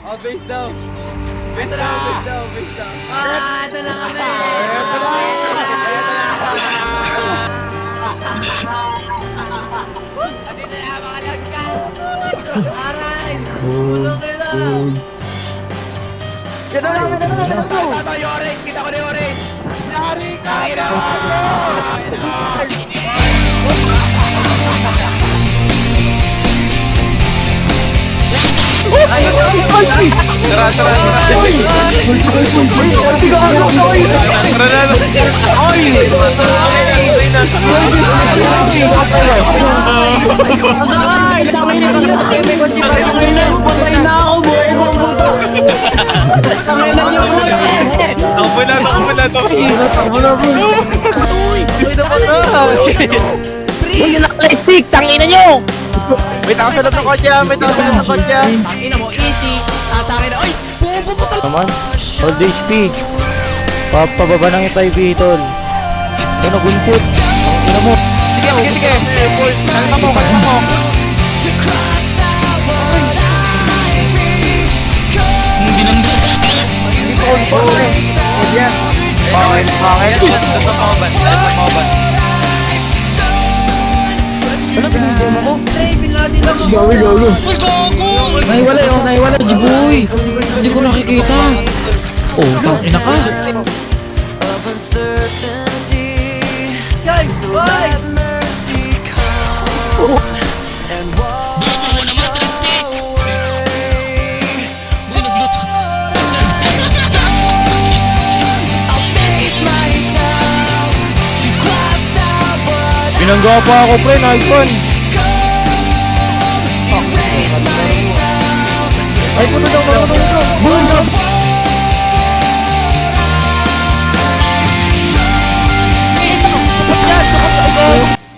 Oh, base daw. Ito na! Base daw. Ito na kami! Dito na mga lagkas! Aray! Tulong kayo! Ito na. Ito yung orange! Kita ko na yung orange! Yari ka. Tara. Takbo na bro. Uy, yung naka-stick, tangina nyo! May tao sa loob ng kotse. Tangina mo, easy! Sa akin na, oy! Pupuputal! Naman, hold HP. Pababa ng FIV, tol. Ano, nagunsit. Tangina mo. Sige. Kalma mo. Bakit? Ano, pinindin mo ko? Nahiwalay, Jiboy. Hindi ko nakikita. Oh, tangina ka. Guys, why? Binangga pa ako, pre, na-iPhone. Ay, puno daw. Boom!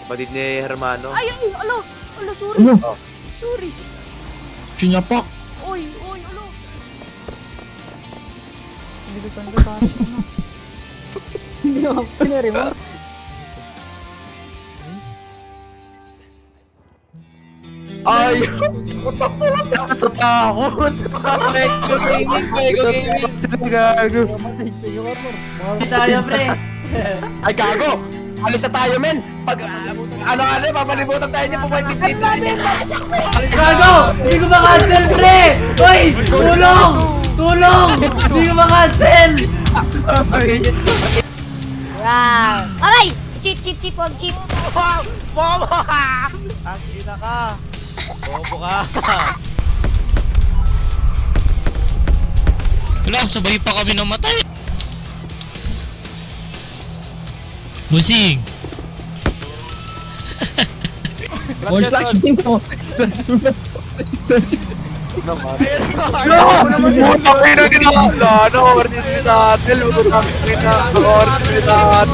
Kapatid ni Hermano. Ay, alo, sorry. Ano? Sorry. Sinyapak. Oy, alo. Hindi ko tanda. Hindi ako pinari mo. Ay! Natatakot! Pego gaming! Gago! Hindi tayo, pre! Ay, gago! Alis na tayo, men! Pag, papalibutan tayo niya, pumay 15. Gago! Hindi ko ma-cancel, pre! Uy! Tulong! Hindi ko ma-cancel! Wow! Aray! Chip, huwag chip! Bobo! Asli na ka! Bobo ka! Wala, sabay pa kami namatay. Busing! One slash dito. Putang ina nila! Lano, order nila natin! Putang ina! Order nila natin!